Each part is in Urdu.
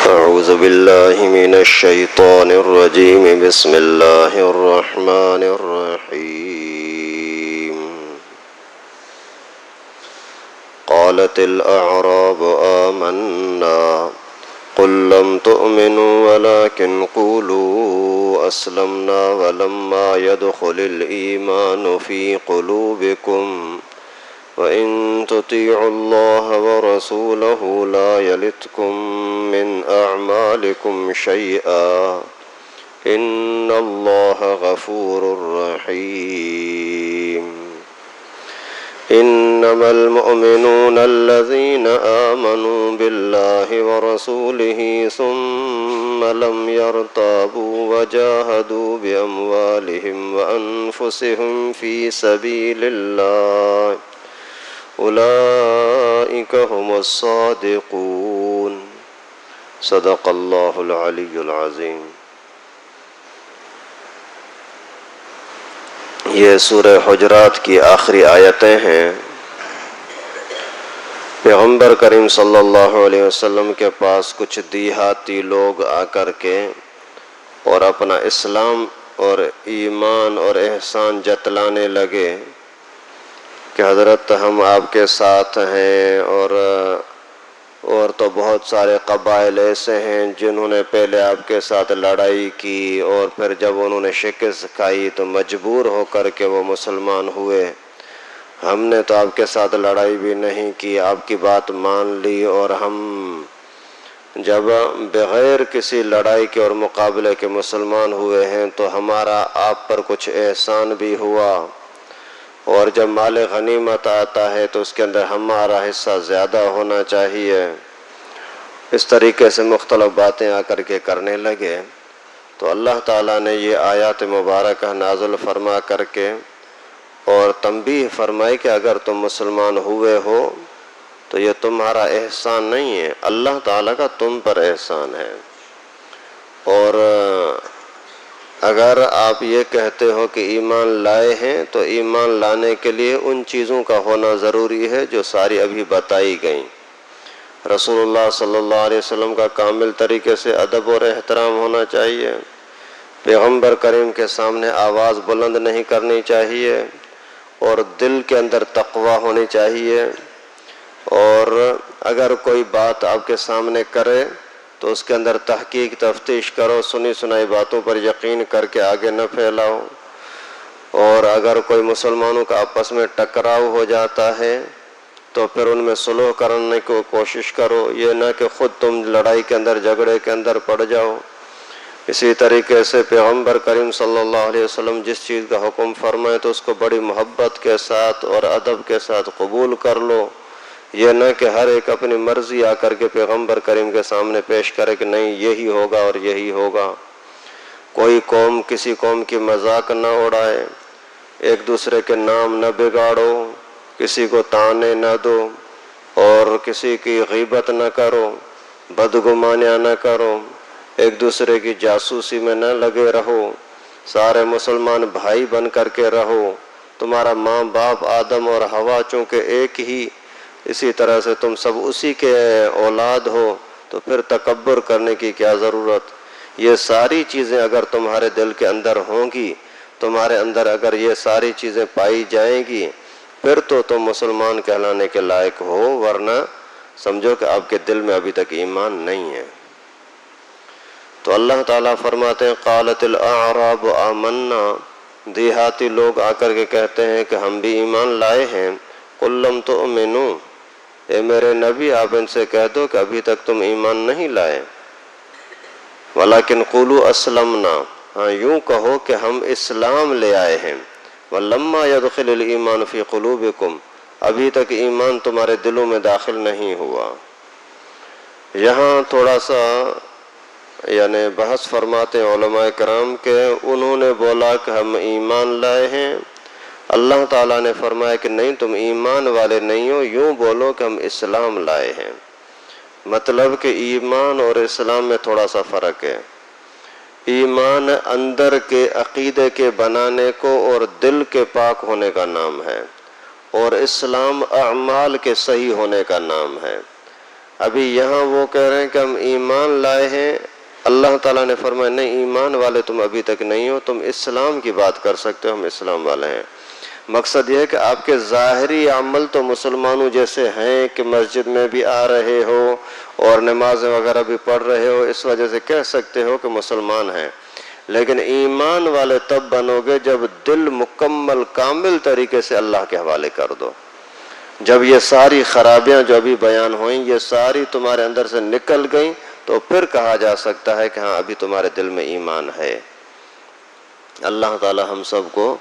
أعوذ بالله من الشيطان الرجيم بسم الله الرحمن الرحيم قالت الأعراب آمنا قل لم تؤمنوا ولكن قولوا أسلمنا ولما يدخل الإيمان في قلوبكم وَإِن تُطِيعُوا اللَّهَ وَرَسُولَهُ لَا يَلِتْكُم مِّنْ أَعْمَالِكُمْ شَيْئًا إِنَّ اللَّهَ غَفُورٌ رَّحِيمٌ إِنَّمَا الْمُؤْمِنُونَ الَّذِينَ آمَنُوا بِاللَّهِ وَرَسُولِهِ ثُمَّ لَمْ يَرْتَابُوا وَجَاهَدُوا بِأَمْوَالِهِمْ وَأَنفُسِهِمْ فِي سَبِيلِ اللَّهِ اولئک هم الصادقون صدق اللہ العلی العظیم۔ یہ سورہ حجرات کی آخری آیتیں ہیں۔ پیغمبر کریم صلی اللہ علیہ وسلم کے پاس کچھ دیہاتی لوگ آ کر کے اور اپنا اسلام اور ایمان اور احسان جتلانے لگے کہ حضرت ہم آپ کے ساتھ ہیں، اور تو بہت سارے قبائل ایسے ہیں جنہوں نے پہلے آپ کے ساتھ لڑائی کی اور پھر جب انہوں نے شکست کھائی تو مجبور ہو کر کے وہ مسلمان ہوئے۔ ہم نے تو آپ کے ساتھ لڑائی بھی نہیں کی، آپ کی بات مان لی، اور ہم جب بغیر کسی لڑائی کے اور مقابلے کے مسلمان ہوئے ہیں تو ہمارا آپ پر کچھ احسان بھی ہوا، اور جب مال غنیمت آتا ہے تو اس کے اندر ہمارا حصہ زیادہ ہونا چاہیے۔ اس طریقے سے مختلف باتیں آ کر کے کرنے لگے تو اللہ تعالیٰ نے یہ آیات مبارکہ نازل فرما کر کے اور تنبیہ فرمائی کہ اگر تم مسلمان ہوئے ہو تو یہ تمہارا احسان نہیں ہے، اللہ تعالیٰ کا تم پر احسان ہے۔ اور اگر آپ یہ کہتے ہو کہ ایمان لائے ہیں تو ایمان لانے کے لیے ان چیزوں کا ہونا ضروری ہے جو ساری ابھی بتائی گئیں۔ رسول اللہ صلی اللہ علیہ وسلم کا کامل طریقے سے ادب اور احترام ہونا چاہیے، پیغمبر کریم کے سامنے آواز بلند نہیں کرنی چاہیے، اور دل کے اندر تقوی ہونی چاہیے، اور اگر کوئی بات آپ کے سامنے کرے تو اس کے اندر تحقیق تفتیش کرو، سنی سنائی باتوں پر یقین کر کے آگے نہ پھیلاؤ۔ اور اگر کوئی مسلمانوں کا آپس میں ٹکراؤ ہو جاتا ہے تو پھر ان میں صلح کرنے کو کوشش کرو، یہ نہ کہ خود تم لڑائی کے اندر جھگڑے کے اندر پڑ جاؤ۔ اسی طریقے سے پیغمبر کریم صلی اللہ علیہ وسلم جس چیز کا حکم فرمائے تو اس کو بڑی محبت کے ساتھ اور ادب کے ساتھ قبول کر لو، یہ نہ کہ ہر ایک اپنی مرضی آ کر کے پیغمبر کریم کے سامنے پیش کرے کہ نہیں یہی ہوگا اور یہی ہوگا۔ کوئی قوم کسی قوم کی مذاق نہ اڑائے، ایک دوسرے کے نام نہ بگاڑو، کسی کو طعنے نہ دو، اور کسی کی غیبت نہ کرو، بدگمانیاں نہ کرو، ایک دوسرے کی جاسوسی میں نہ لگے رہو، سارے مسلمان بھائی بن کر کے رہو۔ تمہارا ماں باپ آدم اور حوا چونکہ ایک ہی، اسی طرح سے تم سب اسی کے اولاد ہو، تو پھر تکبر کرنے کی کیا ضرورت؟ یہ ساری چیزیں اگر تمہارے دل کے اندر ہوں گی، تمہارے اندر اگر یہ ساری چیزیں پائی جائیں گی، پھر تو تم مسلمان کہلانے کے لائق ہو، ورنہ سمجھو کہ آپ کے دل میں ابھی تک ایمان نہیں ہے۔ تو اللہ تعالیٰ فرماتے ہیں قالت الاعراب آمنا، دیہاتی لوگ آ کر کے کہتے ہیں کہ ہم بھی ایمان لائے ہیں۔ قل لم تؤمنوا، اے میرے نبی آپ ان سے کہہ دو کہ ابھی تک تم ایمان نہیں لائے، ولیکن قولوا اسلمنا، ہاں یوں کہو کہ ہم اسلام لے آئے ہیں، ولما يدخل الایمان فی قلوبکم، ابھی تک ایمان تمہارے دلوں میں داخل نہیں ہوا۔ یہاں تھوڑا سا یعنی بحث فرماتے ہیں علماء کرام کہ انہوں نے بولا کہ ہم ایمان لائے ہیں، اللہ تعالیٰ نے فرمایا کہ نہیں تم ایمان والے نہیں ہو، یوں بولو کہ ہم اسلام لائے ہیں۔ مطلب کہ ایمان اور اسلام میں تھوڑا سا فرق ہے۔ ایمان اندر کے عقیدے کے بنانے کو اور دل کے پاک ہونے کا نام ہے، اور اسلام اعمال کے صحیح ہونے کا نام ہے۔ ابھی یہاں وہ کہہ رہے ہیں کہ ہم ایمان لائے ہیں، اللہ تعالیٰ نے فرمایا نہیں ایمان والے تم ابھی تک نہیں ہو، تم اسلام کی بات کر سکتے ہو، ہم اسلام والے ہیں۔ مقصد یہ ہے کہ آپ کے ظاہری عمل تو مسلمانوں جیسے ہیں کہ مسجد میں بھی آ رہے ہو اور نمازیں وغیرہ بھی پڑھ رہے ہو، اس وجہ سے کہہ سکتے ہو کہ مسلمان ہیں، لیکن ایمان والے تب بنو گے جب دل مکمل کامل طریقے سے اللہ کے حوالے کر دو، جب یہ ساری خرابیاں جو ابھی بیان ہوئیں یہ ساری تمہارے اندر سے نکل گئیں تو پھر کہا جا سکتا ہے کہ ہاں ابھی تمہارے دل میں ایمان ہے۔ اللہ تعالی ہم سب کو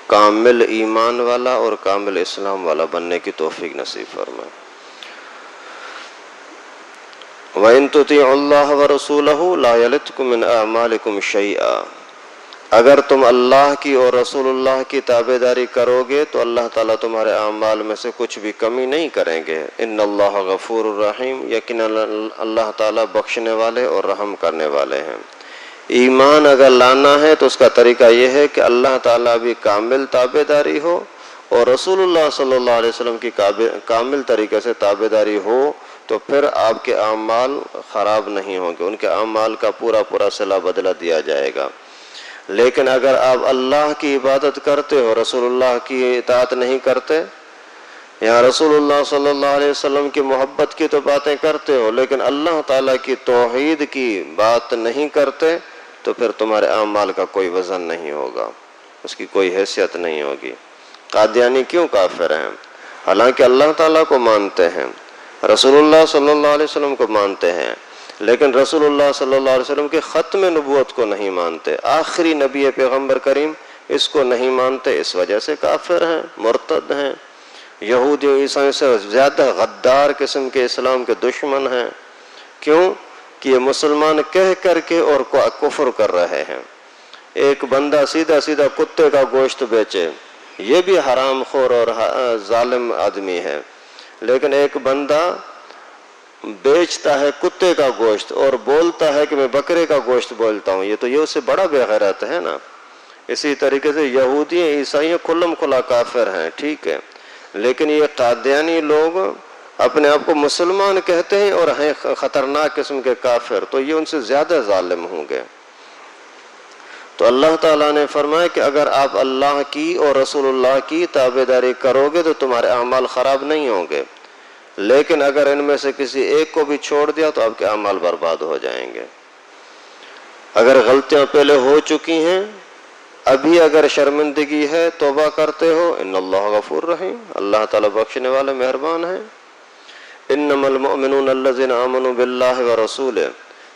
کامل ایمان والا اور کامل اسلام والا بننے کی توفیق نصیب فرمائے۔ وَإِن تُطِيعُوا اللَّهَ وَرَسُولَهُ لَا يَلِتْكُم مِّنْ أَعْمَالِكُمْ شَيْئًا، اگر تم اللہ کی اور رسول اللہ کی تابعداری کرو گے تو اللہ تعالیٰ تمہارے اعمال میں سے کچھ بھی کمی نہیں کریں گے۔ ان اللہ غفور الرحیم، یقیناً اللہ تعالیٰ بخشنے والے اور رحم کرنے والے ہیں۔ ایمان اگر لانا ہے تو اس کا طریقہ یہ ہے کہ اللہ تعالیٰ بھی کامل تابعداری ہو اور رسول اللہ صلی اللہ علیہ وسلم کی کامل طریقے سے تابعداری ہو، تو پھر آپ کے اعمال خراب نہیں ہوں گے، ان کے اعمال کا پورا پورا صلہ بدلہ دیا جائے گا۔ لیکن اگر آپ اللہ کی عبادت کرتے ہو، رسول اللہ کی اطاعت نہیں کرتے، یا رسول اللہ صلی اللہ علیہ وسلم کی محبت کی تو باتیں کرتے ہو لیکن اللہ تعالیٰ کی توحید کی بات نہیں کرتے، تو پھر تمہارے اعمال کا کوئی وزن نہیں ہوگا، اس کی کوئی حیثیت نہیں ہوگی۔ قادیانی کیوں کافر ہیں؟ حالانکہ اللہ تعالیٰ کو مانتے ہیں، رسول اللہ صلی اللہ علیہ وسلم کو مانتے ہیں، لیکن رسول اللہ صلی اللہ علیہ وسلم کے ختم نبوت کو نہیں مانتے، آخری نبی پیغمبر کریم اس کو نہیں مانتے، اس وجہ سے کافر ہیں، مرتد ہیں، یہودی و عیسائیوں سے زیادہ غدار قسم کے اسلام کے دشمن ہیں۔ کیوں کہ یہ مسلمان کہہ کر کے اور کفر کر رہے ہیں۔ ایک بندہ سیدھا سیدھا کتے کا گوشت بیچے، یہ بھی حرام خور اور ظالم آدمی ہے، لیکن ایک بندہ بیچتا ہے کتے کا گوشت اور بولتا ہے کہ میں بکرے کا گوشت بولتا ہوں، یہ اس سے بڑا بے غیرت ہے نا۔ اسی طریقے سے یہودی عیسائی کھلم کھلا کافر ہیں، ٹھیک ہے، لیکن یہ قادیانی لوگ اپنے آپ کو مسلمان کہتے ہیں اور ہیں خطرناک قسم کے کافر، تو یہ ان سے زیادہ ظالم ہوں گے۔ تو اللہ تعالیٰ نے فرمایا کہ اگر آپ اللہ کی اور رسول اللہ کی تابعداری کرو گے تو تمہارے اعمال خراب نہیں ہوں گے، لیکن اگر ان میں سے کسی ایک کو بھی چھوڑ دیا تو آپ کے اعمال برباد ہو جائیں گے۔ اگر غلطیاں پہلے ہو چکی ہیں، ابھی اگر شرمندگی ہے، توبہ کرتے ہو، ان اللہ غفور رحیم، اللہ تعالیٰ بخشنے والے مہربان ہیں۔ انما المؤمنون الذين آمنوا بالله ورسوله،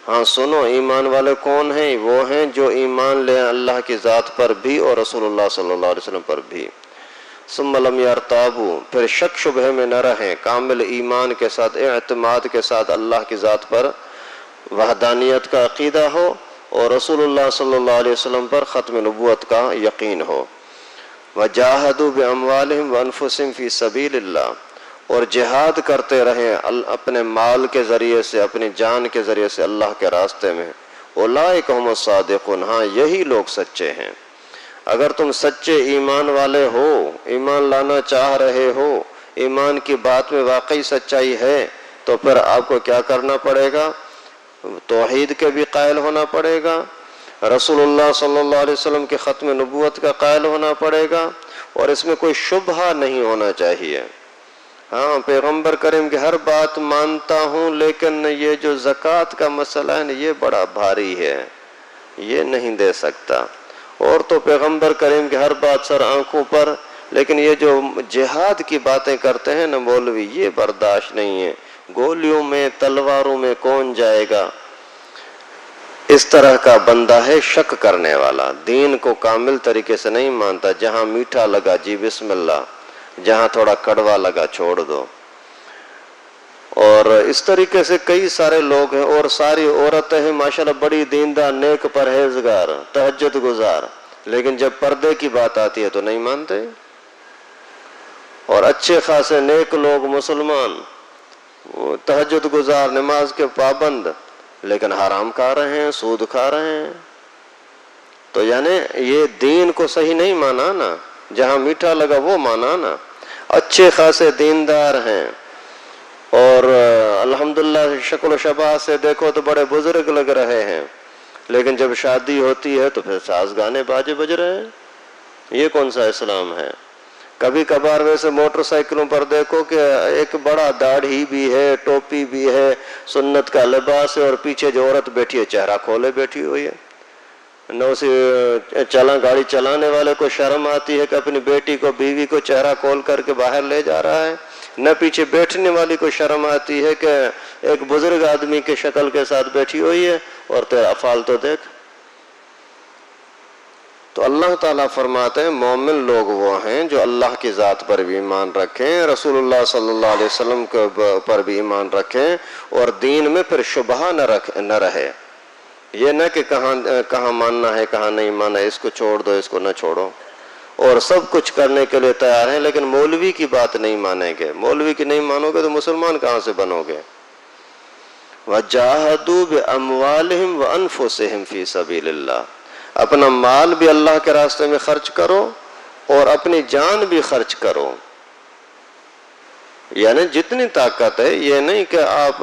ہاں سنو ایمان والے کون ہیں؟ وہ ہیں جو ایمان لے اللہ کی ذات پر بھی اور رسول اللہ صلی اللہ علیہ وسلم پر بھی۔ ثم لم يرتابوا، پھر شک شبہ میں نہ رہیں، کامل ایمان کے ساتھ اعتماد کے ساتھ اللہ کی ذات پر وحدانیت کا عقیدہ ہو اور رسول اللہ صلی اللہ علیہ وسلم پر ختم نبوت کا یقین ہو۔ وجاہدوا باموالہم وانفسہم فی سبیل اللہ، اور جہاد کرتے رہیں اپنے مال کے ذریعے سے، اپنی جان کے ذریعے سے اللہ کے راستے میں۔ اولئک هم الصادقون، ہاں یہی لوگ سچے ہیں۔ اگر تم سچے ایمان والے ہو، ایمان لانا چاہ رہے ہو، ایمان کی بات میں واقعی سچائی ہے، تو پھر آپ کو کیا کرنا پڑے گا؟ توحید کے بھی قائل ہونا پڑے گا، رسول اللہ صلی اللہ علیہ وسلم کے ختم نبوت کا قائل ہونا پڑے گا، اور اس میں کوئی شبہہ نہیں ہونا چاہیے۔ ہاں پیغمبر کریم کی ہر بات مانتا ہوں، لیکن یہ جو زکوٰۃ کا مسئلہ ہے یہ بڑا بھاری ہے، یہ نہیں دے سکتا۔ اور تو پیغمبر کریم کی ہر بات سر آنکھوں پر، لیکن یہ جو جہاد کی باتیں کرتے ہیں نا مولوی، یہ برداشت نہیں ہے، گولیوں میں تلواروں میں کون جائے گا؟ اس طرح کا بندہ ہے شک کرنے والا، دین کو کامل طریقے سے نہیں مانتا، جہاں میٹھا لگا جی بسم اللہ، جہاں تھوڑا کڑوا لگا چھوڑ دو۔ اور اس طریقے سے کئی سارے لوگ ہیں، اور ساری عورتیں ہیں ماشاءاللہ بڑی دیندار، نیک پرہیزگار، تہجد گزار، لیکن جب پردے کی بات آتی ہے تو نہیں مانتے۔ اور اچھے خاصے نیک لوگ مسلمان، تہجد گزار، نماز کے پابند، لیکن حرام کھا رہے ہیں، سود کھا رہے ہیں۔ تو یعنی یہ دین کو صحیح نہیں مانا نا، جہاں میٹھا لگا وہ مانا نا۔ اچھے خاصے دیندار ہیں اور الحمدللہ شکل و شباہ سے دیکھو تو بڑے بزرگ لگ رہے ہیں، لیکن جب شادی ہوتی ہے تو پھر ساز گانے باجے بج رہے ہیں۔ یہ کون سا اسلام ہے؟ کبھی کبھار ویسے موٹر سائیکلوں پر دیکھو کہ ایک بڑا داڑھی بھی ہے، ٹوپی بھی ہے، سنت کا لباس ہے، اور پیچھے جو عورت بیٹھی ہے چہرہ کھولے بیٹھی ہوئی ہے۔ نہ اسی گاڑی چلانے والے کو شرم آتی ہے کہ اپنی بیٹی کو، بیوی کو چہرہ کھول کر کے باہر لے جا رہا ہے، نہ پیچھے بیٹھنے والی کو شرم آتی ہے کہ ایک بزرگ آدمی کے شکل کے ساتھ بیٹھی ہوئی ہے، اور تیرا افعال تو دیکھ۔ تو اللہ تعالیٰ فرماتے ہیں مومن لوگ وہ ہیں جو اللہ کی ذات پر بھی ایمان رکھیں، رسول اللہ صلی اللہ علیہ وسلم کے پر بھی ایمان رکھیں، اور دین میں پھر شبہ نہ رہے۔ یہ نہ کہ کہاں ماننا ہے کہاں نہیں ماننا ہے، اس کو چھوڑ دو اس کو نہ چھوڑو، اور سب کچھ کرنے کے لیے تیار ہیں لیکن مولوی کی بات نہیں مانیں گے۔ مولوی کی نہیں مانو گے تو مسلمان کہاں سے بنو گے؟ وَجَاهَدُوا بِأَمْوَالِهِمْ وَأَنفُسِهِمْ فِي سَبِيلِ اللَّهِ، اپنا مال بھی اللہ کے راستے میں خرچ کرو اور اپنی جان بھی خرچ کرو۔ یعنی جتنی طاقت ہے، یہ نہیں کہ آپ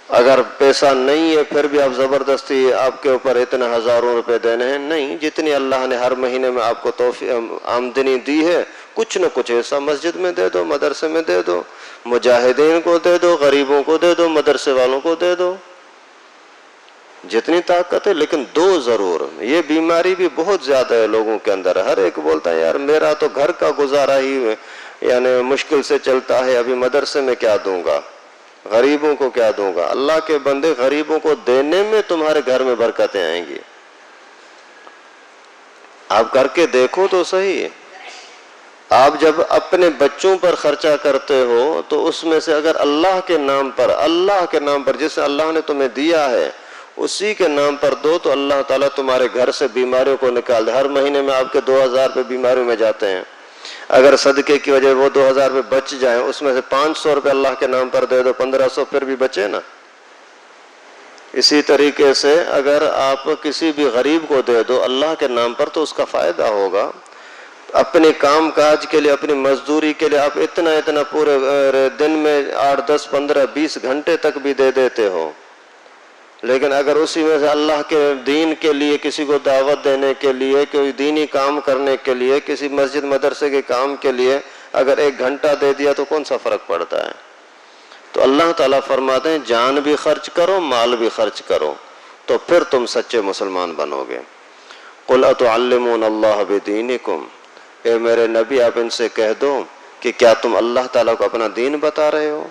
اگر پیسہ نہیں ہے پھر بھی آپ زبردستی آپ کے اوپر اتنے ہزاروں روپے دینے ہیں، نہیں، جتنی اللہ نے ہر مہینے میں آپ کو آمدنی دی ہے کچھ نہ کچھ ایسا مسجد میں دے دو، مدرسے میں دے دو، مجاہدین کو دے دو، غریبوں کو دے دو، مدرسے والوں کو دے دو، جتنی طاقت ہے۔ لیکن دو ضرور، یہ بیماری بھی بہت زیادہ ہے لوگوں کے اندر، ہر ایک بولتا ہے یار میرا تو گھر کا گزارا ہی یعنی مشکل سے چلتا ہے، ابھی مدرسے میں کیا دوں گا، غریبوں کو کیا دوں گا۔ اللہ کے بندے، غریبوں کو دینے میں تمہارے گھر میں برکتیں آئیں گی۔ آپ کر کے دیکھو تو صحیح، آپ جب اپنے بچوں پر خرچہ کرتے ہو تو اس میں سے اگر اللہ کے نام پر جسے اللہ نے تمہیں دیا ہے اسی کے نام پر دو تو اللہ تعالیٰ تمہارے گھر سے بیماریوں کو نکال دے۔ ہر مہینے میں آپ کے 2000 روپے بیماریوں میں جاتے ہیں، اگر صدقے کی وجہ وہ 2000 روپے بچ جائیں، اس میں سے 500 روپے اللہ کے نام پر دے دو، 1500 پھر بھی بچے نا۔ اسی طریقے سے اگر آپ کسی بھی غریب کو دے دو اللہ کے نام پر تو اس کا فائدہ ہوگا۔ اپنے کام کاج کے لیے، اپنی مزدوری کے لیے آپ اتنا پورے دن میں 8 10 15 20 گھنٹے تک بھی دے دیتے ہو، لیکن اگر اسی میں سے اللہ کے دین کے لیے، کسی کو دعوت دینے کے لیے، کوئی دینی کام کرنے کے لیے، کسی مسجد مدرسے کے کام کے لیے اگر 1 گھنٹہ دے دیا تو کون سا فرق پڑتا ہے؟ تو اللہ تعالیٰ فرماتے ہیں جان بھی خرچ کرو، مال بھی خرچ کرو، تو پھر تم سچے مسلمان بنو گے۔ قُلْ أَتُعَلِّمُونَ اللَّهَ بِدِينِكُمْ، اے میرے نبی آپ ان سے کہہ دو کہ کیا تم اللہ تعالیٰ کو اپنا دین بتا رہے ہو؟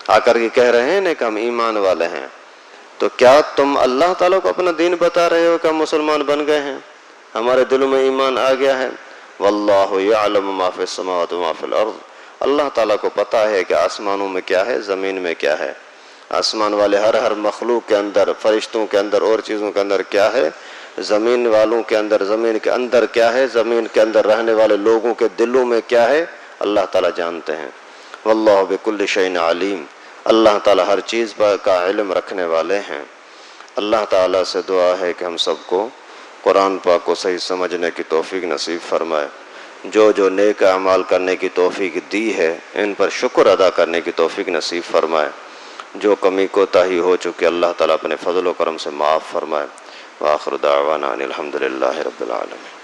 آ کر کے کہہ رہے ہیں کہ ہم ایمان والے ہیں، تو کیا تم اللہ تعالیٰ کو اپنا دین بتا رہے ہو کہ ہم مسلمان بن گئے ہیں، ہمارے دلوں میں ایمان آ گیا ہے؟ وَاللَّهُ يَعْلَمُ مَا فِي السَّمَاوَاتِ وَمَا فِي الْأَرْضِ، اللہ تعالیٰ کو پتہ ہے کہ آسمانوں میں کیا ہے، زمین میں کیا ہے، آسمان والے ہر مخلوق کے اندر، فرشتوں کے اندر اور چیزوں کے اندر کیا ہے، زمین والوں کے اندر، زمین کے اندر کیا ہے، زمین کے اندر رہنے والے لوگوں کے دلوں میں کیا ہے، اللہ تعالیٰ جانتے ہیں۔ واللہ بکل شیء علیم، اللہ تعالیٰ ہر چیز کا علم رکھنے والے ہیں۔ اللہ تعالیٰ سے دعا ہے کہ ہم سب کو قرآن پاک کو صحیح سمجھنے کی توفیق نصیب فرمائے، جو نیک اعمال کرنے کی توفیق دی ہے ان پر شکر ادا کرنے کی توفیق نصیب فرمائے، جو کمی کوتاہی ہو چکے اللہ تعالیٰ اپنے فضل و کرم سے معاف فرمائے۔ وآخر دعوانا ان الحمد للہ رب العالمین۔